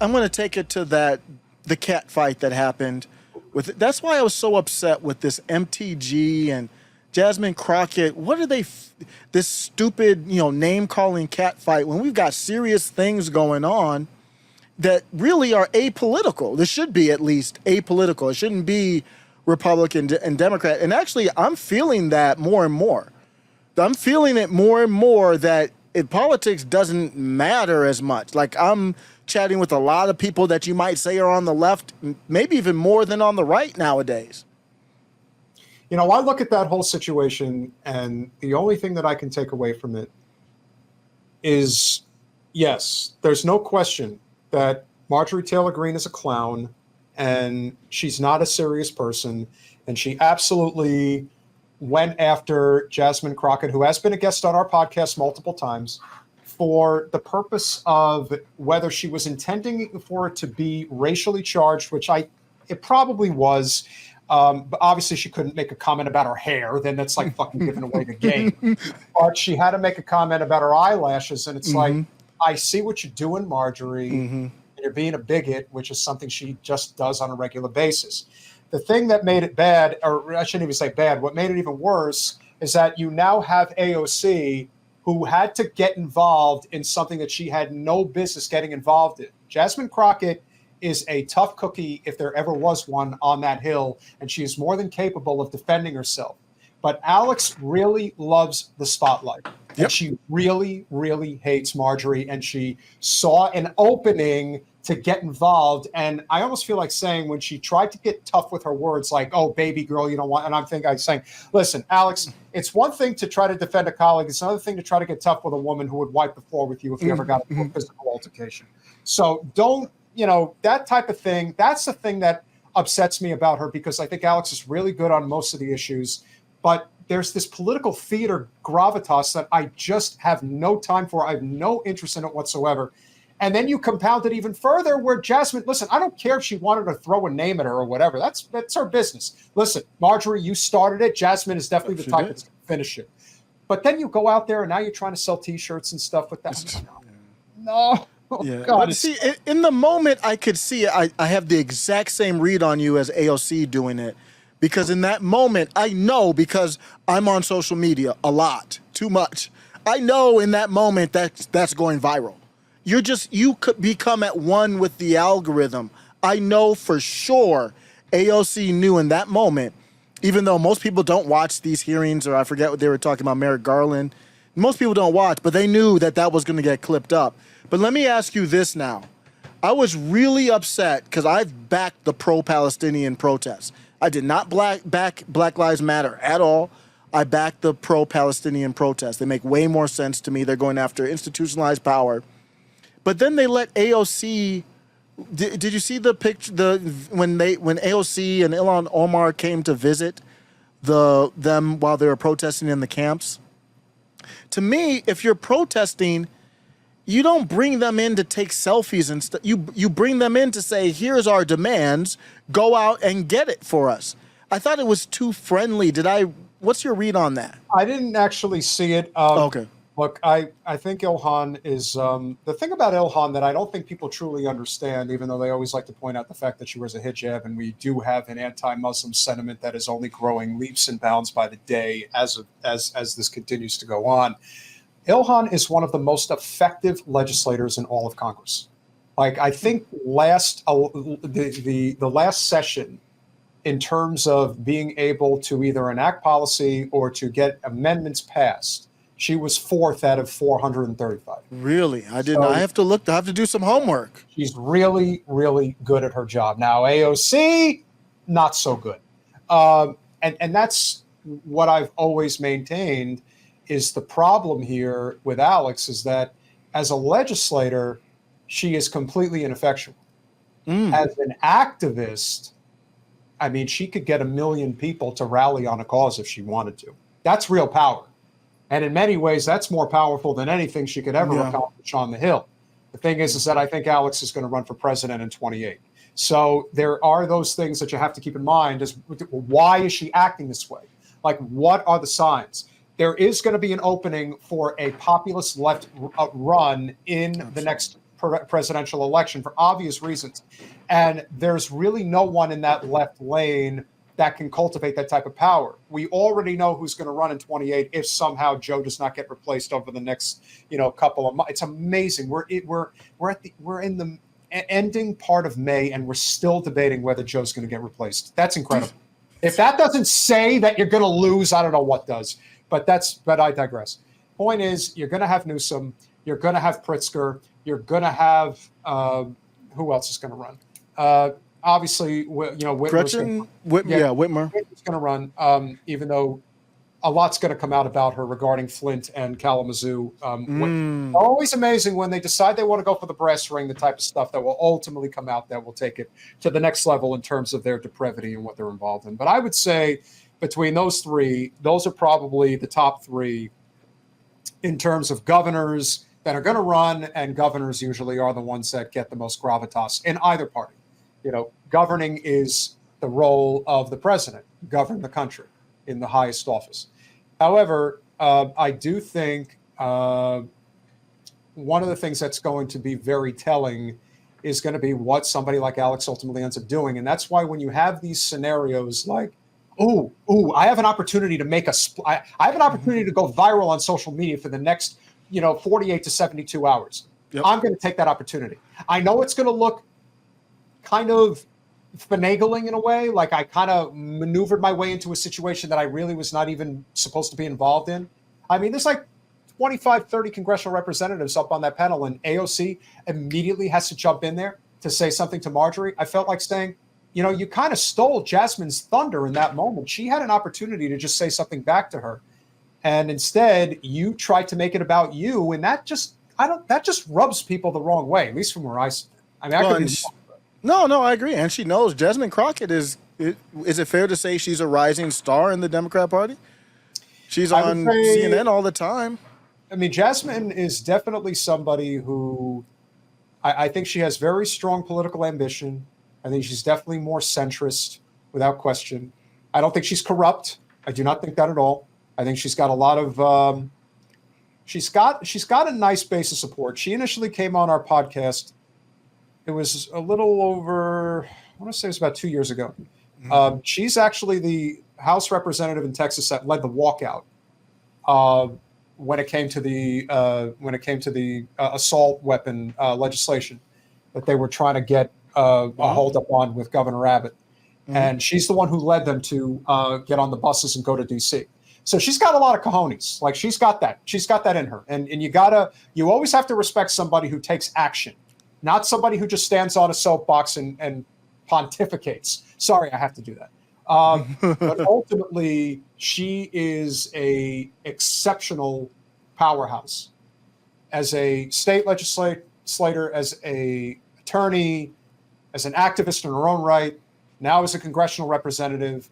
I'm going to take it to the cat fight that happened with. That's why I was so upset with this MTG and Jasmine Crockett. What are they? This stupid, name calling cat fight when we've got serious things going on that really are apolitical. This should be at least apolitical. It shouldn't be Republican and Democrat. And actually, I'm feeling that more and more. I'm feeling it more and more that politics doesn't matter as much. Like, I'm chatting with a lot of people that you might say are on the left, maybe even more than on the right nowadays. I look at that whole situation, and the only thing that I can take away from it is, yes, there's no question that Marjorie Taylor Greene is a clown, and she's not a serious person, and she absolutely went after Jasmine Crockett, who has been a guest on our podcast multiple times, for the purpose of whether she was intending for it to be racially charged, which it probably was. But obviously she couldn't make a comment about her hair. Then that's like fucking giving away the game. But she had to make a comment about her eyelashes. And it's like, I see what you're doing, Marjorie. And you're being a bigot, which is something she just does on a regular basis. The thing that made it bad, or I shouldn't even say bad, what made it even worse is that you now have AOC who had to get involved in something that she had no business getting involved in. Jasmine Crockett is a tough cookie if there ever was one on that hill, and she is more than capable of defending herself. But Alex really loves the spotlight. And she really, really hates Marjorie, and she saw an opening to get involved. And I almost feel like saying, when she tried to get tough with her words, like, oh, baby girl, you don't want, and I'm saying, listen, Alex, it's one thing to try to defend a colleague. It's another thing to try to get tough with a woman who would wipe the floor with you if you ever got into a physical altercation. So don't, that type of thing, that's the thing that upsets me about her, because I think Alex is really good on most of the issues, but there's this political theater gravitas that I just have no time for. I have no interest in it whatsoever. And then you compound it even further where Jasmine, listen, I don't care if she wanted to throw a name at her or whatever. That's her business. Listen, Marjorie, you started it. Jasmine is definitely the type that's going to finish it. But then you go out there and now you're trying to sell T-shirts and stuff with that. No. Oh, yeah. God. See, in the moment, I could see it. I have the exact same read on you as AOC doing it. Because in that moment, I know, because I'm on social media a lot, too much. I know in that moment that's going viral. You could become at one with the algorithm. I know for sure AOC knew in that moment, even though most people don't watch these hearings, or I forget what they were talking about, Merrick Garland. Most people don't watch, but they knew that was going to get clipped up. But let me ask you this now. I was really upset because I've backed the pro-Palestinian protests. I did not back Black Lives Matter at all. I backed the pro-Palestinian protests. They make way more sense to me. They're going after institutionalized power. But then they let AOC. Did you see the picture? When AOC and Ilhan Omar came to visit them while they were protesting in the camps? To me, if you're protesting, you don't bring them in to take selfies and stuff. You bring them in to say, here's our demands, go out and get it for us. I thought it was too friendly. What's your read on that? I didn't actually see it. Okay. Look, I think Ilhan is, the thing about Ilhan that I don't think people truly understand, even though they always like to point out the fact that she wears a hijab, and we do have an anti-Muslim sentiment that is only growing leaps and bounds by the day as this continues to go on. Ilhan is one of the most effective legislators in all of Congress. Like, I think the last session, in terms of being able to either enact policy or to get amendments passed, she was fourth out of 435. Really? I didn't. So I have to do some homework. She's really, really good at her job. Now, AOC, not so good. And that's what I've always maintained is the problem here with Alex is that as a legislator, she is completely ineffectual. As an activist, I mean, she could get 1 million people to rally on a cause if she wanted to. That's real power. And in many ways, that's more powerful than anything she could ever accomplish on the Hill. The thing is that I think Alex is going to run for president in 28. So there are those things that you have to keep in mind. Why is she acting this way? Like, what are the signs? There is going to be an opening for a populist left run in the next presidential election for obvious reasons. And there's really no one in that left lane that can cultivate that type of power. We already know who's going to run in 28 if somehow Joe does not get replaced over the next, couple of months. It's amazing. We're in the ending part of May, and we're still debating whether Joe's going to get replaced. That's incredible. If that doesn't say that you're going to lose, I don't know what does. But I digress. Point is, you're going to have Newsom, you're going to have Pritzker, you're going to have who else is going to run? Obviously, Whitmer. Whitmer is going to run, even though a lot's going to come out about her regarding Flint and Kalamazoo. Always amazing when they decide they want to go for the brass ring, the type of stuff that will ultimately come out that will take it to the next level in terms of their depravity and what they're involved in. But I would say between those three, those are probably the top three in terms of governors that are going to run, and governors usually are the ones that get the most gravitas in either party. Governing is the role of the president, govern the country in the highest office. However, I do think one of the things that's going to be very telling is going to be what somebody like Alex ultimately ends up doing. And that's why when you have these scenarios like, I have an opportunity to make I have an opportunity to go viral on social media for the next, 48 to 72 hours. Yep. I'm going to take that opportunity. I know it's going to look kind of finagling in a way, like I kind of maneuvered my way into a situation that I really was not even supposed to be involved in. I mean, there's like 25, 30 congressional representatives up on that panel, and AOC immediately has to jump in there to say something to Marjorie. I felt like saying, you kind of stole Jasmine's thunder in that moment. She had an opportunity to just say something back to her. And instead, you tried to make it about you. And that just rubs people the wrong way, at least from where I sit. I mean, No, I agree. And she knows Jasmine Crockett is it fair to say she's a rising star in the Democrat Party? She's on CNN all the time. I mean, Jasmine is definitely somebody who I think she has very strong political ambition. I think she's definitely more centrist, without question. I don't think she's corrupt. I do not think that at all. I think she's got a lot of she's got a nice base of support. She initially came on our podcast. It was a little over, I want to say it was about 2 years ago. Mm-hmm. She's actually the House representative in Texas that led the walkout when it came to the assault weapon legislation that they were trying to get a hold up on with Governor Abbott. Mm-hmm. And she's the one who led them to get on the buses and go to D.C. So she's got a lot of cojones. Like she's got that in her. And you always have to respect somebody who takes action. Not somebody who just stands on a soapbox and pontificates. Sorry, I have to do that. But ultimately, she is a exceptional powerhouse as a state legislator, as a attorney, as an activist in her own right, now as a congressional representative.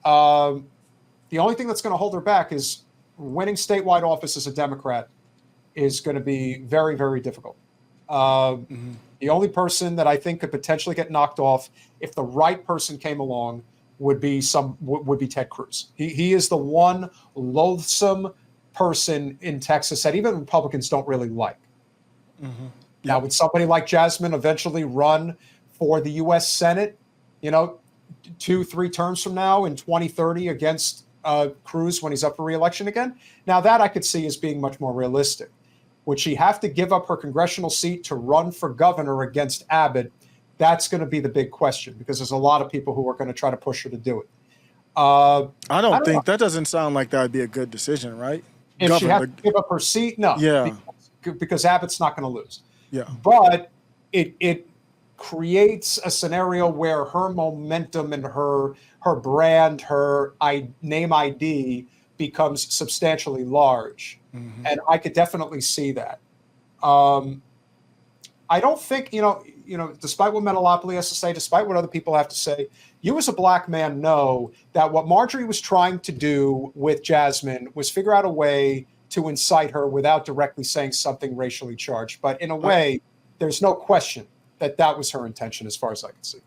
The only thing that's going to hold her back is winning statewide office as a Democrat is going to be very, very difficult. The only person that I think could potentially get knocked off if the right person came along would be Ted Cruz. He is the one loathsome person in Texas that even Republicans don't really like. Mm-hmm. Now, would somebody like Jasmine eventually run for the U.S. Senate, 2-3 terms from now in 2030 against Cruz when he's up for re-election again? Now, that I could see as being much more realistic. Would she have to give up her congressional seat to run for governor against Abbott? That's going to be the big question because there's a lot of people who are going to try to push her to do it. I don't think that doesn't sound like that would be a good decision, right? If she has to give up her seat, no. Yeah. Because Abbott's not going to lose. Yeah. But it creates a scenario where her momentum and her brand, her name ID becomes substantially large. Mm-hmm. And I could definitely see that. I don't think, despite what Metalopoly has to say, despite what other people have to say, you as a black man know that what Marjorie was trying to do with Jasmine was figure out a way to incite her without directly saying something racially charged. But in a way, there's no question that was her intention as far as I can see.